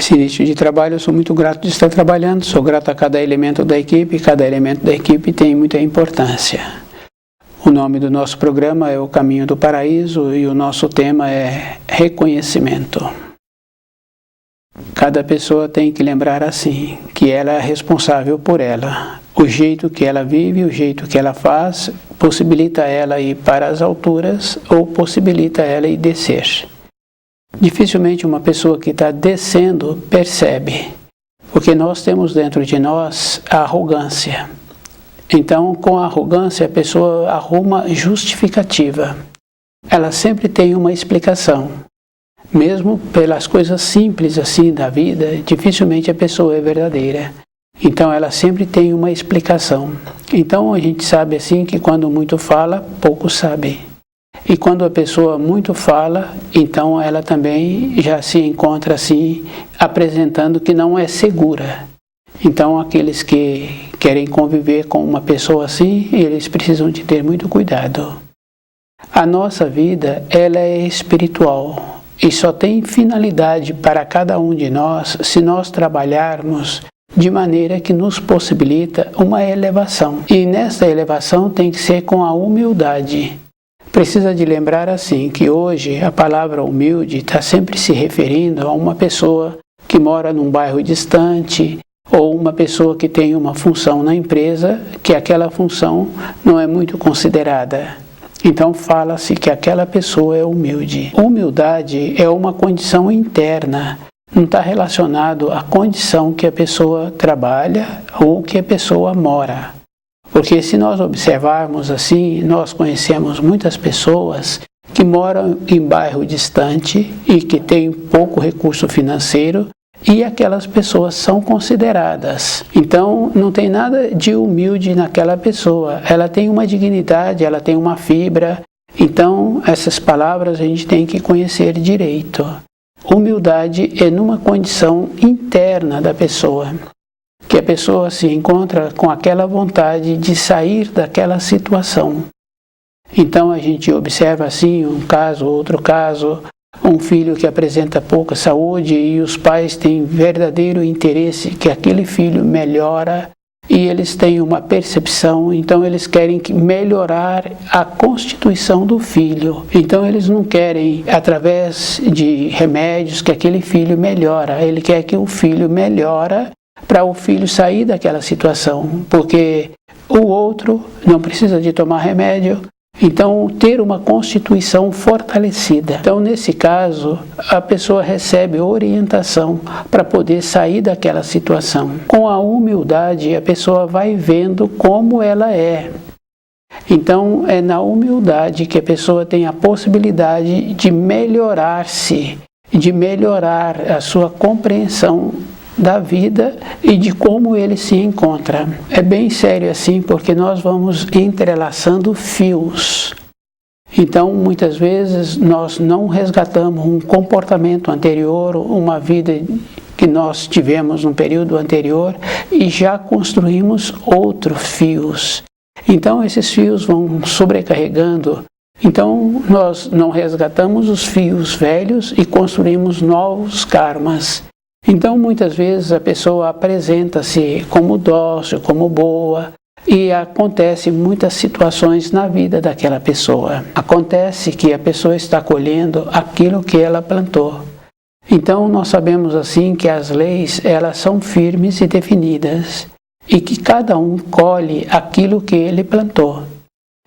Nesse início de trabalho, eu sou muito grato de estar trabalhando, sou grato a cada elemento da equipe, cada elemento da equipe tem muita importância. O nome do nosso programa é O Caminho do Paraíso e o nosso tema é reconhecimento. Cada pessoa tem que lembrar assim, que ela é responsável por ela. O jeito que ela vive, o jeito que ela faz, possibilita ela ir para as alturas ou possibilita ela ir descer. Dificilmente uma pessoa que está descendo percebe, porque nós temos dentro de nós a arrogância. Então, com a arrogância, a pessoa arruma justificativa. Ela sempre tem uma explicação. Mesmo pelas coisas simples assim da vida, dificilmente a pessoa é verdadeira. Então ela sempre tem uma explicação. Então a gente sabe assim que quando muito fala, pouco sabe. E quando a pessoa muito fala, então ela também já se encontra assim, apresentando que não é segura. Então aqueles que querem conviver com uma pessoa assim, eles precisam de ter muito cuidado. A nossa vida, ela é espiritual. E só tem finalidade para cada um de nós se nós trabalharmos de maneira que nos possibilita uma elevação. E nessa elevação tem que ser com a humildade. Precisa de lembrar assim, que hoje a palavra humilde está sempre se referindo a uma pessoa que mora num bairro distante ou uma pessoa que tem uma função na empresa que aquela função não é muito considerada. Então fala-se que aquela pessoa é humilde. Humildade é uma condição interna, não está relacionado à condição que a pessoa trabalha ou que a pessoa mora. Porque se nós observarmos assim, nós conhecemos muitas pessoas que moram em bairro distante e que têm pouco recurso financeiro, e aquelas pessoas são consideradas. Então, não tem nada de humilde naquela pessoa. Ela tem uma dignidade, ela tem uma fibra. Então, essas palavras a gente tem que conhecer direito. Humildade é numa condição interna da pessoa, que a pessoa se encontra com aquela vontade de sair daquela situação. Então, a gente observa assim um caso, outro caso, um filho que apresenta pouca saúde e os pais têm verdadeiro interesse que aquele filho melhora e eles têm uma percepção, então eles querem melhorar a constituição do filho. Então eles não querem, através de remédios, que aquele filho melhora. Ele quer que o filho melhora para o filho sair daquela situação, porque o outro não precisa de tomar remédio. Então, ter uma constituição fortalecida. Então, nesse caso, a pessoa recebe orientação para poder sair daquela situação. Com a humildade, a pessoa vai vendo como ela é. Então, é na humildade que a pessoa tem a possibilidade de melhorar-se, de melhorar a sua compreensão da vida e de como ele se encontra. É bem sério assim, porque nós vamos entrelaçando fios. Então, muitas vezes, nós não resgatamos um comportamento anterior, uma vida que nós tivemos no período anterior e já construímos outros fios. Então, esses fios vão sobrecarregando. Então, nós não resgatamos os fios velhos e construímos novos karmas. Então, muitas vezes a pessoa apresenta-se como dócil, como boa, e acontece muitas situações na vida daquela pessoa. Acontece que a pessoa está colhendo aquilo que ela plantou. Então, nós sabemos assim que as leis, elas são firmes e definidas, e que cada um colhe aquilo que ele plantou.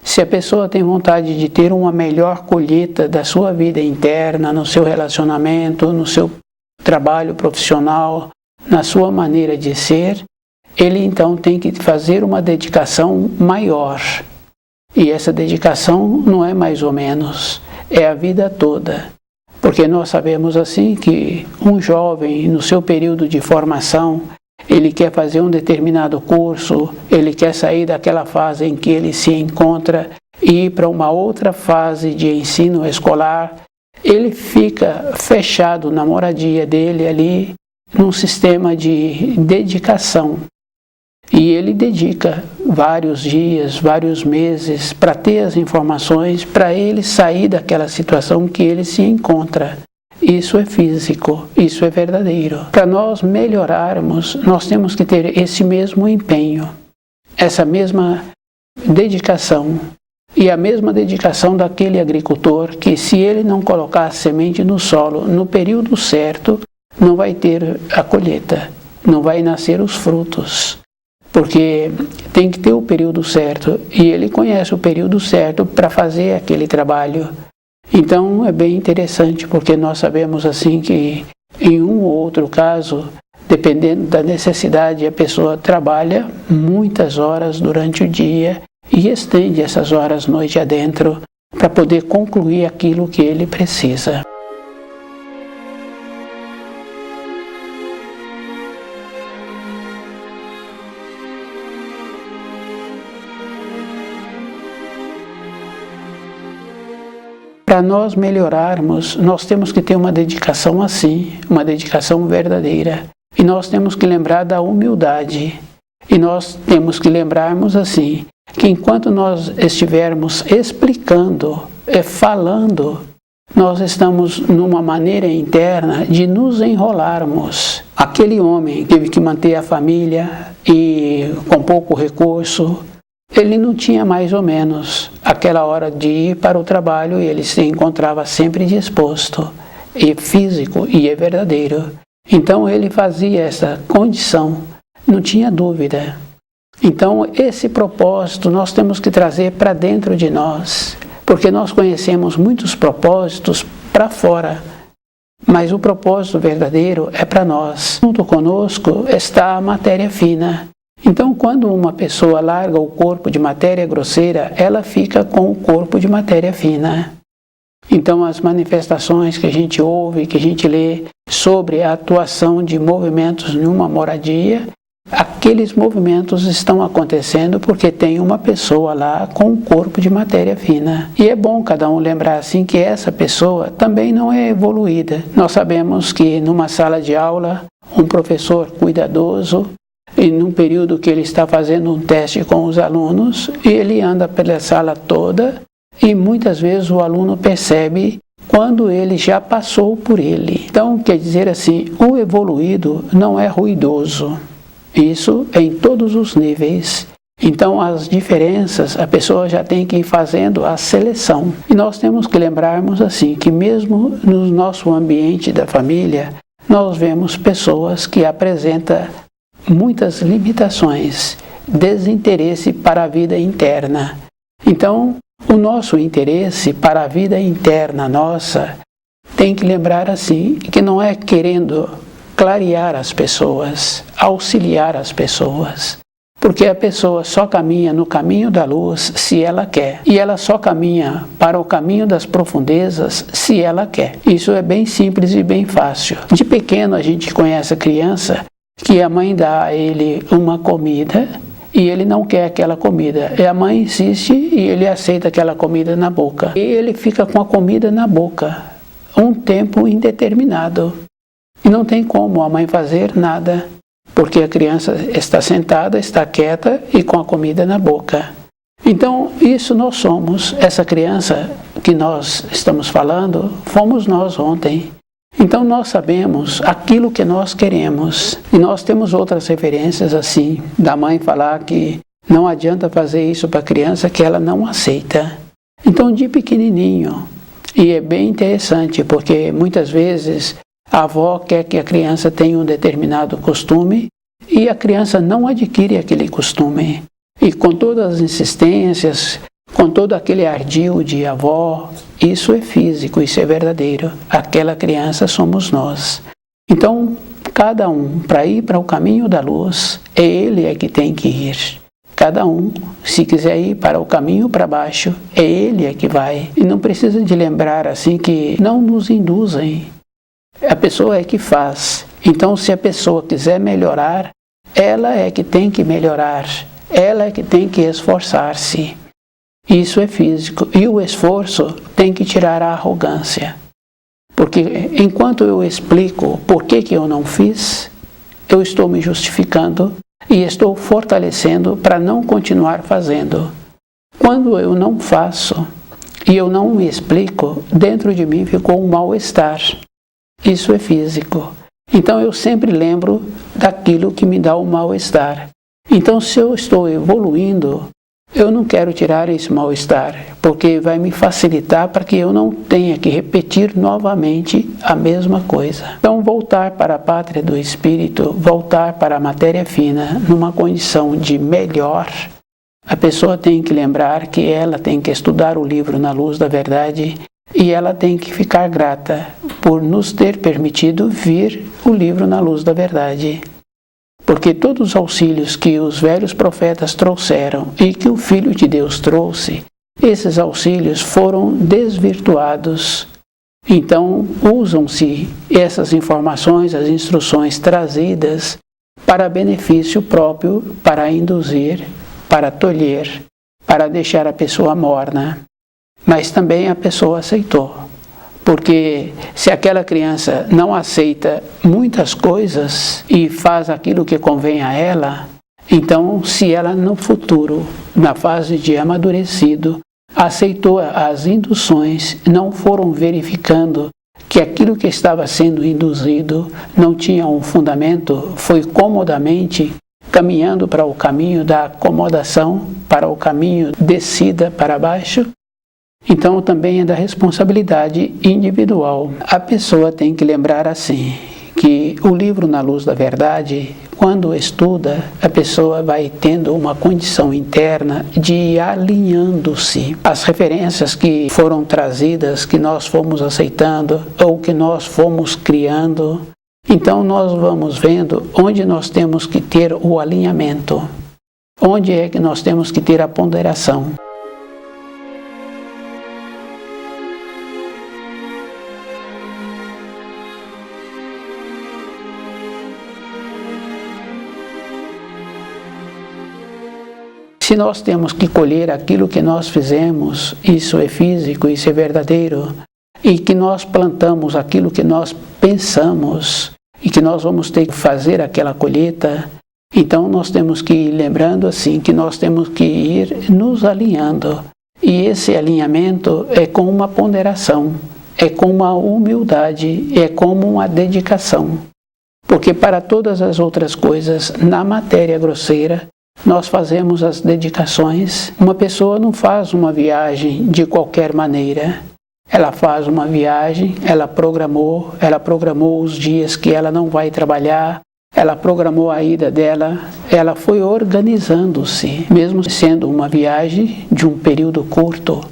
Se a pessoa tem vontade de ter uma melhor colheita da sua vida interna, no seu relacionamento, no seu trabalho profissional, na sua maneira de ser, ele então tem que fazer uma dedicação maior. E essa dedicação não é mais ou menos, é a vida toda. Porque nós sabemos assim que um jovem, no seu período de formação, ele quer fazer um determinado curso, ele quer sair daquela fase em que ele se encontra e ir para uma outra fase de ensino escolar. Ele fica fechado na moradia dele ali, num sistema de dedicação. E ele dedica vários dias, vários meses para ter as informações, para ele sair daquela situação que ele se encontra. isso é físico, isso é verdadeiro. Para nós melhorarmos, nós temos que ter esse mesmo empenho, essa mesma dedicação. E a mesma dedicação daquele agricultor que, se ele não colocar a semente no solo no período certo, não vai ter a colheita, não vai nascer os frutos. Porque tem que ter o período certo, e ele conhece o período certo para fazer aquele trabalho. Então é bem interessante, porque nós sabemos assim que em um ou outro caso, dependendo da necessidade, a pessoa trabalha muitas horas durante o dia e estende essas horas noite adentro para poder concluir aquilo que ele precisa. Para nós melhorarmos, nós temos que ter uma dedicação assim, uma dedicação verdadeira. E nós temos que lembrar da humildade. E nós temos que lembrarmos assim, que enquanto nós estivermos explicando, falando, nós estamos numa maneira interna de nos enrolarmos. Aquele homem teve que manter a família e com pouco recurso, ele não tinha mais ou menos aquela hora de ir para o trabalho e ele se encontrava sempre disposto, e físico, e é verdadeiro. Então ele fazia essa condição, não tinha dúvida. Então esse propósito nós temos que trazer para dentro de nós, porque nós conhecemos muitos propósitos para fora, mas o propósito verdadeiro é para nós. Junto conosco está a matéria fina. Então, quando uma pessoa larga o corpo de matéria grosseira, ela fica com o corpo de matéria fina. Então, as manifestações que a gente ouve, que a gente lê sobre a atuação de movimentos numa moradia, aqueles movimentos estão acontecendo porque tem uma pessoa lá com um corpo de matéria fina. E é bom cada um lembrar assim que essa pessoa também não é evoluída. Nós sabemos que numa sala de aula, um professor cuidadoso, e num período que ele está fazendo um teste com os alunos, ele anda pela sala toda e muitas vezes o aluno percebe quando ele já passou por ele. Então, quer dizer assim, o evoluído não é ruidoso. Isso é em todos os níveis. Então, as diferenças, a pessoa já tem que ir fazendo a seleção. E nós temos que lembrarmos assim, que mesmo no nosso ambiente da família, nós vemos pessoas que apresentam muitas limitações, desinteresse para a vida interna. Então, o nosso interesse para a vida interna nossa tem que lembrar assim, que não é querendo clarear as pessoas, auxiliar as pessoas, porque a pessoa só caminha no caminho da luz se ela quer, e ela só caminha para o caminho das profundezas se ela quer. Isso é bem simples e bem fácil. De pequeno a gente conhece a criança que a mãe dá a ele uma comida e ele não quer aquela comida. E a mãe insiste e ele aceita aquela comida na boca. E ele fica com a comida na boca um tempo indeterminado. E não tem como a mãe fazer nada, porque a criança está sentada, está quieta e com a comida na boca. Então, isso nós somos. Essa criança que nós estamos falando, fomos nós ontem. Então nós sabemos aquilo que nós queremos. E nós temos outras referências assim, da mãe falar que não adianta fazer isso para a criança que ela não aceita. Então de pequenininho, e é bem interessante porque muitas vezes a avó quer que a criança tenha um determinado costume e a criança não adquire aquele costume. E com todas as insistências, com todo aquele ardil de avó, isso é físico, isso é verdadeiro. Aquela criança somos nós. Então, cada um, para ir para o caminho da luz, é ele que tem que ir. Cada um, se quiser ir para o caminho para baixo, é ele que vai. E não precisa de lembrar assim que não nos induzem. A pessoa é que faz. Então, se a pessoa quiser melhorar, ela é que tem que melhorar. Ela é que tem que esforçar-se. Isso é físico. E o esforço tem que tirar a arrogância. Porque enquanto eu explico por que eu não fiz, eu estou me justificando e estou fortalecendo para não continuar fazendo. Quando eu não faço e eu não me explico, dentro de mim ficou um mal-estar. Isso é físico. Então eu sempre lembro daquilo que me dá o mal-estar. Então se eu estou evoluindo, eu não quero tirar esse mal-estar, porque vai me facilitar para que eu não tenha que repetir novamente a mesma coisa. Então voltar para a pátria do espírito, voltar para a matéria fina, numa condição de melhor, a pessoa tem que lembrar que ela tem que estudar o livro na luz da verdade e ela tem que ficar grata por nos ter permitido vir o livro na luz da verdade. Porque todos os auxílios que os velhos profetas trouxeram e que o Filho de Deus trouxe, esses auxílios foram desvirtuados. Então, usam-se essas informações, as instruções trazidas para benefício próprio, para induzir, para tolher, para deixar a pessoa morna. Mas também a pessoa aceitou. Porque se aquela criança não aceita muitas coisas e faz aquilo que convém a ela, então se ela no futuro, na fase de amadurecido, aceitou as induções, não foram verificando que aquilo que estava sendo induzido não tinha um fundamento, foi comodamente caminhando para o caminho da acomodação, para o caminho descida para baixo, então também é da responsabilidade individual. A pessoa tem que lembrar assim, que o livro na luz da verdade, quando estuda, a pessoa vai tendo uma condição interna de ir alinhando-se. As referências que foram trazidas, que nós fomos aceitando ou que nós fomos criando, então nós vamos vendo onde nós temos que ter o alinhamento, onde é que nós temos que ter a ponderação. Se nós temos que colher aquilo que nós fizemos, isso é físico, isso é verdadeiro, e que nós plantamos aquilo que nós pensamos, e que nós vamos ter que fazer aquela colheita, então nós temos que ir lembrando assim, que nós temos que ir nos alinhando. E esse alinhamento é com uma ponderação, é com uma humildade, é como uma dedicação. Porque para todas as outras coisas, na matéria grosseira, nós fazemos as dedicações. Uma pessoa não faz uma viagem de qualquer maneira. Ela faz uma viagem, ela programou os dias que ela não vai trabalhar, ela programou a ida dela, ela foi organizando-se, mesmo sendo uma viagem de um período curto.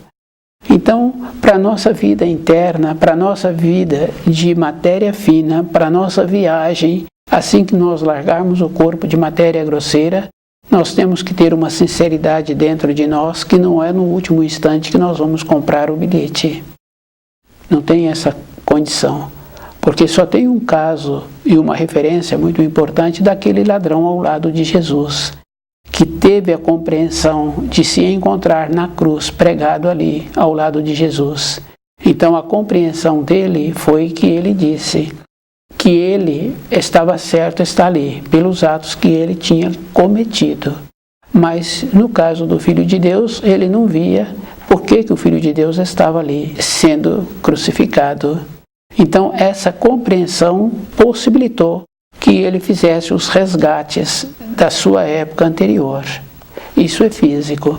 Então, para a nossa vida interna, para a nossa vida de matéria fina, para a nossa viagem, assim que nós largarmos o corpo de matéria grosseira, nós temos que ter uma sinceridade dentro de nós, que não é no último instante que nós vamos comprar o bilhete. Não tem essa condição. Porque só tem um caso e uma referência muito importante daquele ladrão ao lado de Jesus, que teve a compreensão de se encontrar na cruz, pregado ali ao lado de Jesus. Então a compreensão dele foi que ele disse que ele estava certo estar ali, pelos atos que ele tinha cometido. Mas no caso do Filho de Deus, ele não via por que o Filho de Deus estava ali, sendo crucificado. Então essa compreensão possibilitou que ele fizesse os resgates da sua época anterior. Isso é físico.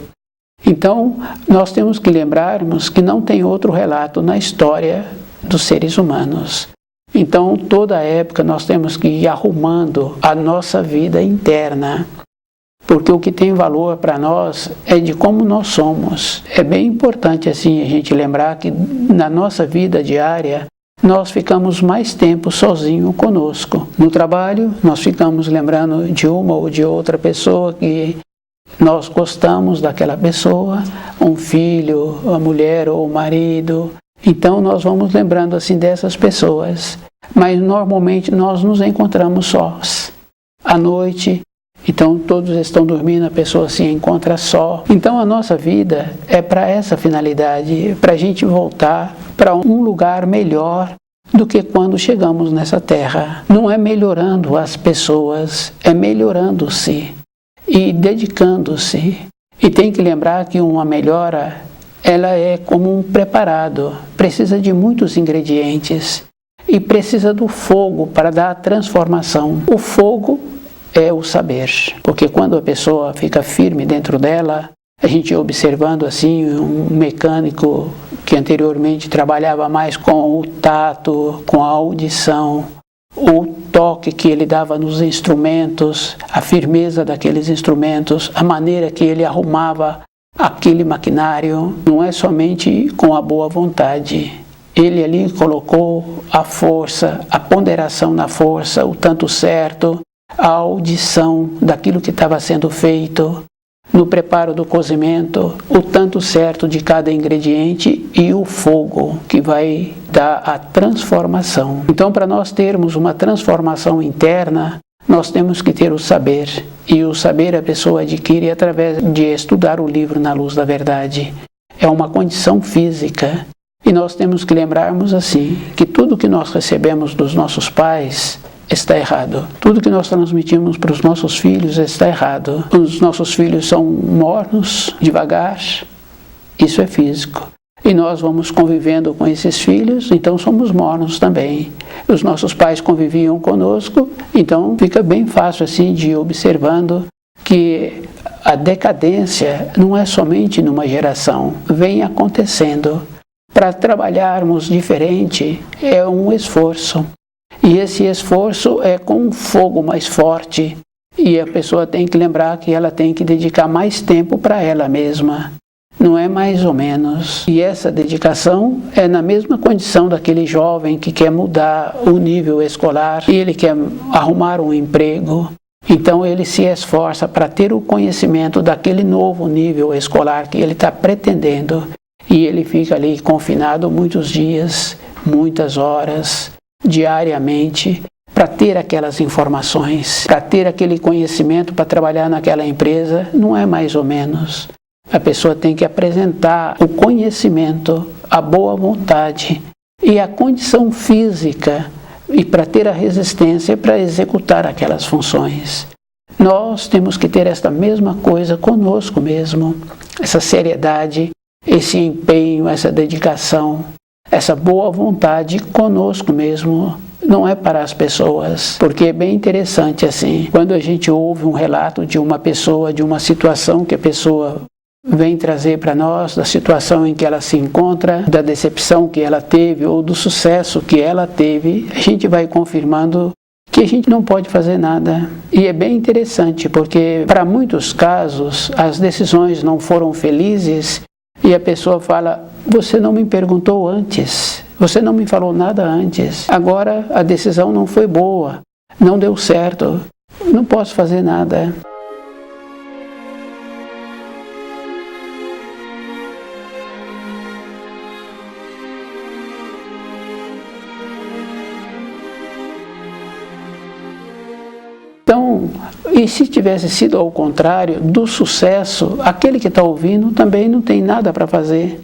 Então nós temos que lembrarmos que não tem outro relato na história dos seres humanos. Então, toda a época nós temos que ir arrumando a nossa vida interna, porque o que tem valor para nós é de como nós somos. É bem importante assim a gente lembrar que na nossa vida diária nós ficamos mais tempo sozinhos conosco. No trabalho nós ficamos lembrando de uma ou de outra pessoa que nós gostamos daquela pessoa, um filho, a mulher ou o marido. Então nós vamos lembrando assim dessas pessoas, mas normalmente nós nos encontramos sós. À noite, então todos estão dormindo, a pessoa se encontra só. Então a nossa vida é para essa finalidade, para a gente voltar para um lugar melhor do que quando chegamos nessa terra. Não é melhorando as pessoas, é melhorando-se e dedicando-se. E tem que lembrar que uma melhora, ela é como um preparado, precisa de muitos ingredientes. e precisa do fogo para dar a transformação. O fogo é o saber, porque quando a pessoa fica firme dentro dela, a gente observando assim um mecânico que anteriormente trabalhava mais com o tato, com a audição, o toque que ele dava nos instrumentos, a firmeza daqueles instrumentos, a maneira que ele arrumava aquele maquinário, não é somente com a boa vontade. Ele ali colocou a força, a ponderação na força, o tanto certo, a audição daquilo que estava sendo feito, no preparo do cozimento, o tanto certo de cada ingrediente e o fogo que vai dar a transformação. Então, para nós termos uma transformação interna, nós temos que ter o saber. E o saber a pessoa adquire através de estudar o livro Na Luz da Verdade. É uma condição física. E nós temos que lembrarmos assim, que tudo que nós recebemos dos nossos pais está errado. Tudo que nós transmitimos para os nossos filhos está errado. Os nossos filhos são mornos, devagar, isso é físico. E nós vamos convivendo com esses filhos, então somos mornos também. Os nossos pais conviviam conosco, então fica bem fácil assim de ir observando que a decadência não é somente numa geração, vem acontecendo. Para trabalharmos diferente é um esforço. E esse esforço é com um fogo mais forte. E a pessoa tem que lembrar que ela tem que dedicar mais tempo para ela mesma. Não é mais ou menos. E essa dedicação é na mesma condição daquele jovem que quer mudar o nível escolar e ele quer arrumar um emprego. Então ele se esforça para ter o conhecimento daquele novo nível escolar que ele está pretendendo. E ele fica ali confinado muitos dias, muitas horas, diariamente, para ter aquelas informações, para ter aquele conhecimento para trabalhar naquela empresa. Não é mais ou menos. A pessoa tem que apresentar o conhecimento, a boa vontade e a condição física e para ter a resistência para executar aquelas funções. Nós temos que ter esta mesma coisa conosco mesmo, essa seriedade, esse empenho, essa dedicação, essa boa vontade conosco mesmo. Não é para as pessoas, porque é bem interessante assim, quando a gente ouve um relato de uma pessoa, de uma situação que a pessoa vem trazer para nós, da situação em que ela se encontra, da decepção que ela teve ou do sucesso que ela teve, a gente vai confirmando que a gente não pode fazer nada. E é bem interessante, porque para muitos casos as decisões não foram felizes e a pessoa fala: você não me perguntou antes, você não me falou nada antes, agora a decisão não foi boa, não deu certo, não posso fazer nada. Então, e se tivesse sido ao contrário, do sucesso, aquele que está ouvindo também não tem nada para fazer.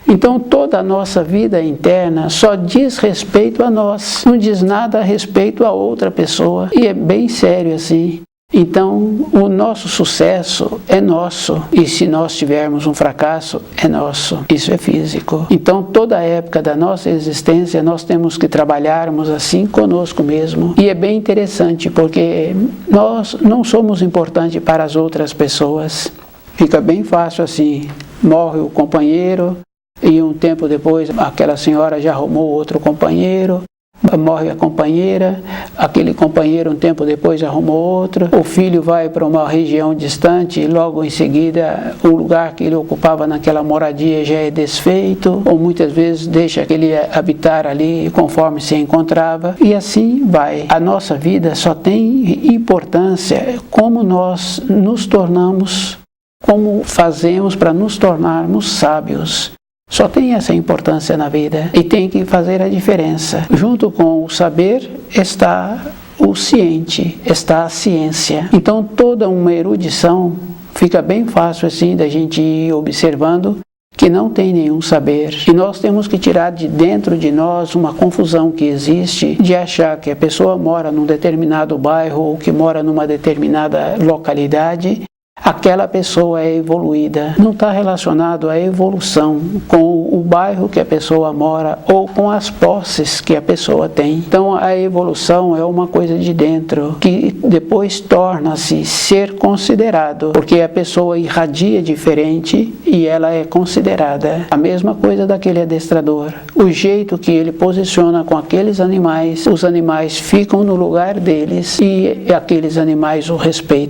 Então, toda a nossa vida interna só diz respeito a nós, não diz nada a respeito a outra pessoa. E é bem sério assim. Então, o nosso sucesso é nosso. E se nós tivermos um fracasso, é nosso. Isso é físico. Então, toda a época da nossa existência, nós temos que trabalharmos assim conosco mesmo. E é bem interessante, porque nós não somos importantes para as outras pessoas. Fica bem fácil assim. Morre o companheiro e um tempo depois aquela senhora já arrumou outro companheiro. Morre a companheira, aquele companheiro um tempo depois arrumou outro, o filho vai para uma região distante e logo em seguida o lugar que ele ocupava naquela moradia já é desfeito, ou muitas vezes deixa que ele habitar ali conforme se encontrava, e assim vai. A nossa vida só tem importância como nós nos tornamos, como fazemos para nos tornarmos sábios. Só tem essa importância na vida e tem que fazer a diferença. Junto com o saber está o ciente, está a ciência. Então toda uma erudição fica bem fácil assim da gente ir observando que não tem nenhum saber. E nós temos que tirar de dentro de nós uma confusão que existe de achar que a pessoa mora num determinado bairro ou que mora numa determinada localidade, aquela pessoa é evoluída. Não está relacionado à evolução com o bairro que a pessoa mora ou com as posses que a pessoa tem. Então a evolução é uma coisa de dentro que depois torna-se ser considerado, porque a pessoa irradia diferente e ela é considerada. A mesma coisa daquele adestrador. O jeito que ele posiciona com aqueles animais, os animais ficam no lugar deles e aqueles animais o respeitam.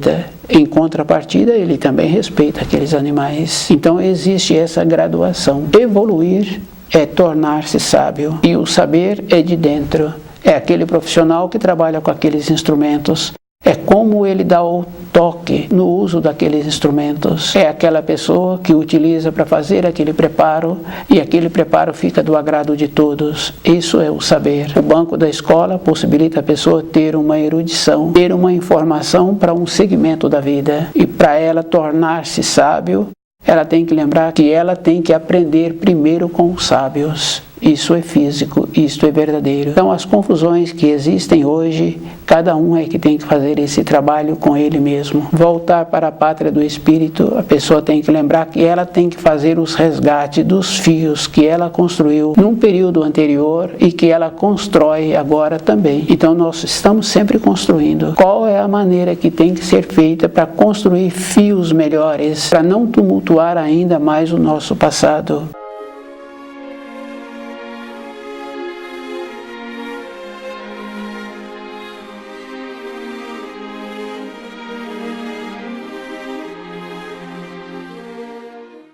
Em contrapartida, ele também respeita aqueles animais. Então existe essa graduação. Evoluir é tornar-se sábio. E o saber é de dentro. É aquele profissional que trabalha com aqueles instrumentos. É como ele dá o toque no uso daqueles instrumentos. É aquela pessoa que utiliza para fazer aquele preparo e aquele preparo fica do agrado de todos. Isso é o saber. O banco da escola possibilita a pessoa ter uma erudição, ter uma informação para um segmento da vida. E para ela tornar-se sábio, ela tem que lembrar que ela tem que aprender primeiro com os sábios. Isso é físico, isto é verdadeiro. Então as confusões que existem hoje, cada um é que tem que fazer esse trabalho com ele mesmo. Voltar para a pátria do espírito, a pessoa tem que lembrar que ela tem que fazer os resgates dos fios que ela construiu num período anterior e que ela constrói agora também. Então nós estamos sempre construindo. Qual é a maneira que tem que ser feita para construir fios melhores, para não tumultuar ainda mais o nosso passado?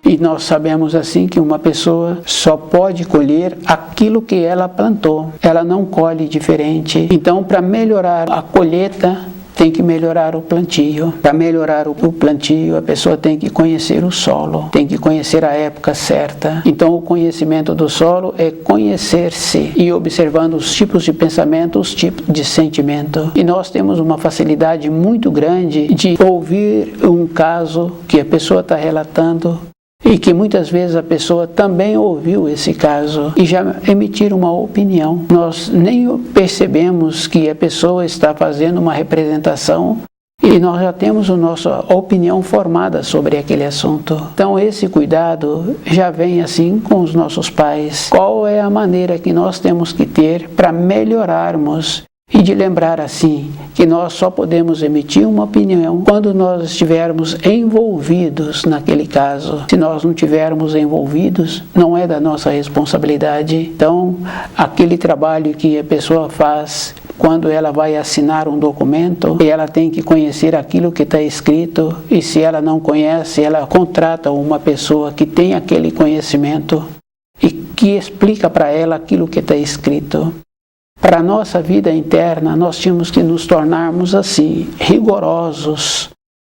E nós sabemos assim que uma pessoa só pode colher aquilo que ela plantou. Ela não colhe diferente. Então, para melhorar a colheita, tem que melhorar o plantio. Para melhorar o plantio, a pessoa tem que conhecer o solo, tem que conhecer a época certa. Então, o conhecimento do solo é conhecer-se e observando os tipos de pensamento, os tipos de sentimento. E nós temos uma facilidade muito grande de ouvir um caso que a pessoa está relatando e que muitas vezes a pessoa também ouviu esse caso e já emitir uma opinião. Nós nem percebemos que a pessoa está fazendo uma representação e nós já temos a nossa opinião formada sobre aquele assunto. Então esse cuidado já vem assim com os nossos pais. Qual é a maneira que nós temos que ter para melhorarmos? E de lembrar assim, que nós só podemos emitir uma opinião quando nós estivermos envolvidos naquele caso. Se nós não estivermos envolvidos, não é da nossa responsabilidade. Então, aquele trabalho que a pessoa faz quando ela vai assinar um documento, ela tem que conhecer aquilo que está escrito, e se ela não conhece, ela contrata uma pessoa que tem aquele conhecimento e que explica para ela aquilo que está escrito. Para a nossa vida interna, nós tínhamos que nos tornarmos assim, rigorosos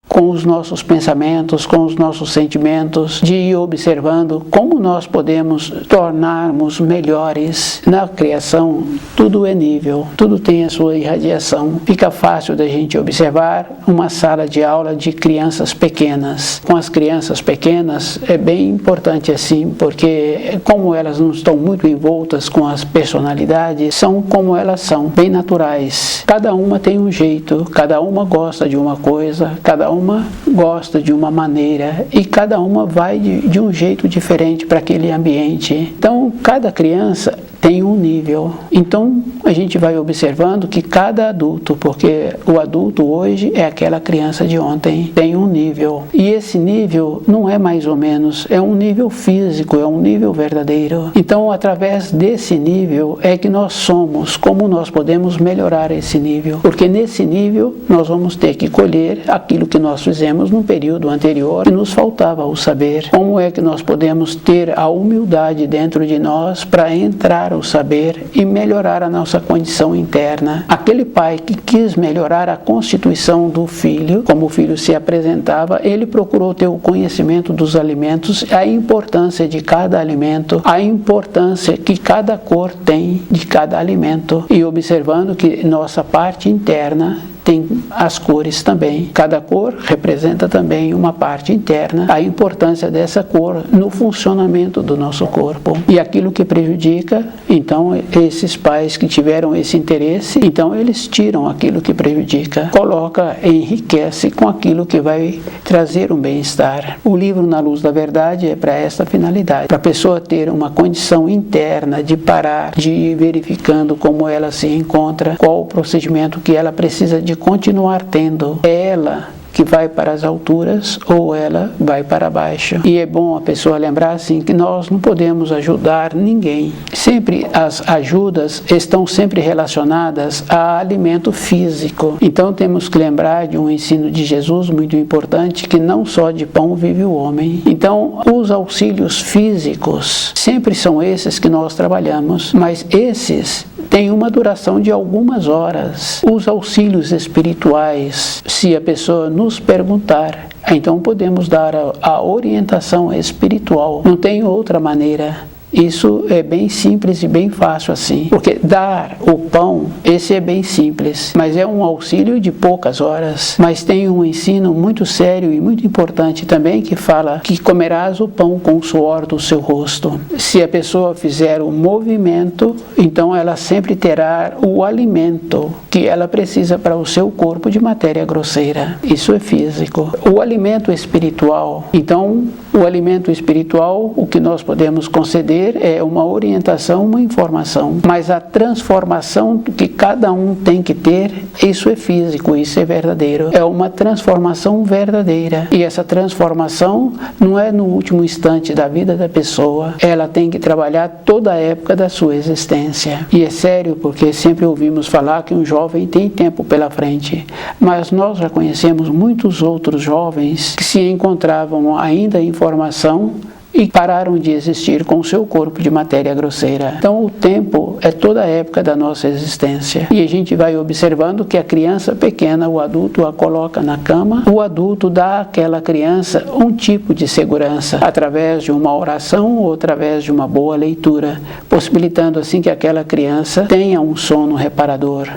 com os nossos pensamentos, com os nossos sentimentos, de ir observando como nós podemos tornarmos melhores. Na criação, tudo é nível, tudo tem a sua irradiação. Fica fácil da gente observar uma sala de aula de crianças pequenas. Com as crianças pequenas é bem importante assim, porque como elas não estão muito envoltas com as personalidades, são como elas são, bem naturais. Cada uma tem um jeito, cada uma gosta de uma coisa, cada uma gosta de uma maneira e cada uma vai de um jeito diferente para aquele ambiente. Então, cada criança tem um nível. Então, a gente vai observando que cada adulto, porque o adulto hoje é aquela criança de ontem, tem um nível. E esse nível não é mais ou menos, é um nível físico, é um nível verdadeiro. Então, através desse nível é que nós somos, como nós podemos melhorar esse nível. Porque nesse nível nós vamos ter que colher aquilo que nós fizemos no período anterior e nos faltava o saber. Como é que nós podemos ter a humildade dentro de nós para entrar o saber e melhorar a nossa condição interna. Aquele pai que quis melhorar a constituição do filho, como o filho se apresentava, ele procurou ter o conhecimento dos alimentos, a importância de cada alimento, a importância que cada cor tem de cada alimento, e observando que nossa parte interna tem as cores também. Cada cor representa também uma parte interna, a importância dessa cor no funcionamento do nosso corpo. E aquilo que prejudica, então esses pais que tiveram esse interesse, então eles tiram aquilo que prejudica, coloca, enriquece com aquilo que vai trazer um bem-estar. O livro Na Luz da Verdade é para esta finalidade, para a pessoa ter uma condição interna de parar, de ir verificando como ela se encontra, qual o procedimento que ela precisa de continuar tendo. É ela que vai para as alturas ou ela vai para baixo. E é bom a pessoa lembrar assim que nós não podemos ajudar ninguém. Sempre as ajudas estão sempre relacionadas a alimento físico. Então temos que lembrar de um ensino de Jesus muito importante, que não só de pão vive o homem. Então os auxílios físicos sempre são esses que nós trabalhamos, mas esses tem uma duração de algumas horas. Os auxílios espirituais, se a pessoa nos perguntar, então podemos dar a orientação espiritual. Não tem outra maneira. Isso é bem simples e bem fácil assim, porque dar o pão, esse é bem simples, mas é um auxílio de poucas horas. Mas tem um ensino muito sério e muito importante também, que fala que comerás o pão com o suor do seu rosto. Se a pessoa fizer o movimento, então ela sempre terá o alimento que ela precisa para o seu corpo de matéria grosseira. Isso é físico. O alimento espiritual, então o alimento espiritual, o que nós podemos conceder é uma orientação, uma informação, mas a transformação que cada um tem que ter, isso é físico, isso é verdadeiro, é uma transformação verdadeira, e essa transformação não é no último instante da vida da pessoa, ela tem que trabalhar toda a época da sua existência. E é sério, porque sempre ouvimos falar que um jovem tem tempo pela frente, mas nós já conhecemos muitos outros jovens que se encontravam ainda em formação e pararam de existir com o seu corpo de matéria grosseira. Então o tempo é toda a época da nossa existência. E a gente vai observando que a criança pequena, o adulto a coloca na cama, o adulto dá àquela criança um tipo de segurança, através de uma oração ou através de uma boa leitura, possibilitando assim que aquela criança tenha um sono reparador.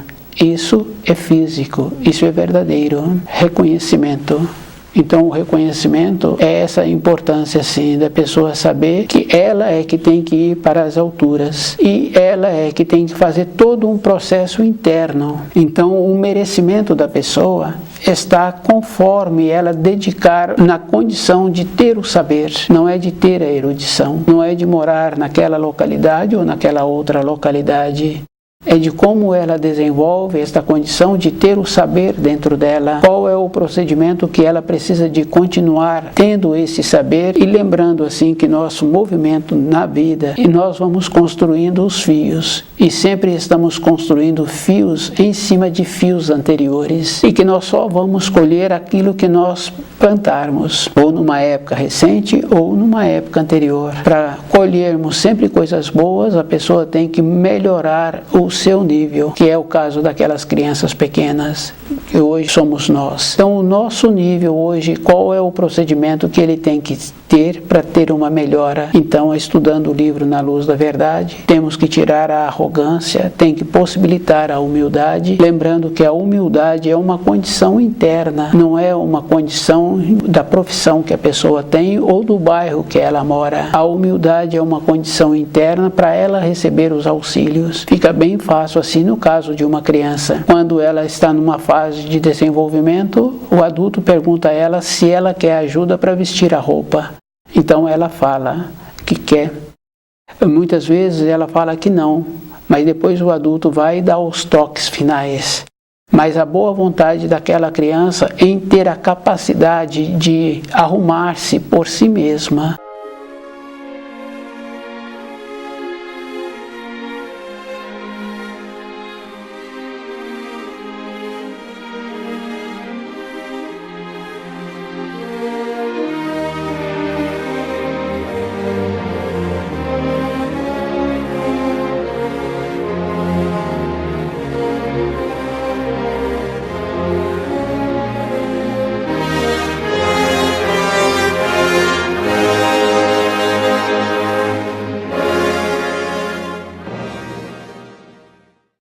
Isso é físico, isso é verdadeiro. Reconhecimento. Então o reconhecimento é essa importância assim da pessoa saber que ela é que tem que ir para as alturas e ela é que tem que fazer todo um processo interno. Então o merecimento da pessoa está conforme ela dedicar na condição de ter o saber, não é de ter a erudição, não é de morar naquela localidade ou naquela outra localidade. É de como ela desenvolve esta condição de ter o saber dentro dela, qual é o procedimento que ela precisa de continuar tendo esse saber e lembrando assim que nosso movimento na vida, e nós vamos construindo os fios e sempre estamos construindo fios em cima de fios anteriores e que nós só vamos colher aquilo que nós plantarmos, ou numa época recente ou numa época anterior. Para colhermos sempre coisas boas, a pessoa tem que melhorar o seu nível, que é o caso daquelas crianças pequenas, que hoje somos nós. Então o nosso nível hoje, qual é o procedimento que ele tem que ter para ter uma melhora? Então, estudando o livro Na Luz da Verdade, temos que tirar a arrogância, tem que possibilitar a humildade, lembrando que a humildade é uma condição interna, não é uma condição da profissão que a pessoa tem ou do bairro que ela mora. A humildade é uma condição interna para ela receber os auxílios. Fica bem fácil assim no caso de uma criança. Quando ela está numa fase de desenvolvimento, o adulto pergunta a ela se ela quer ajuda para vestir a roupa. Então ela fala que quer. Muitas vezes ela fala que não, mas depois o adulto vai dar os toques finais. Mas a boa vontade daquela criança em ter a capacidade de arrumar-se por si mesma.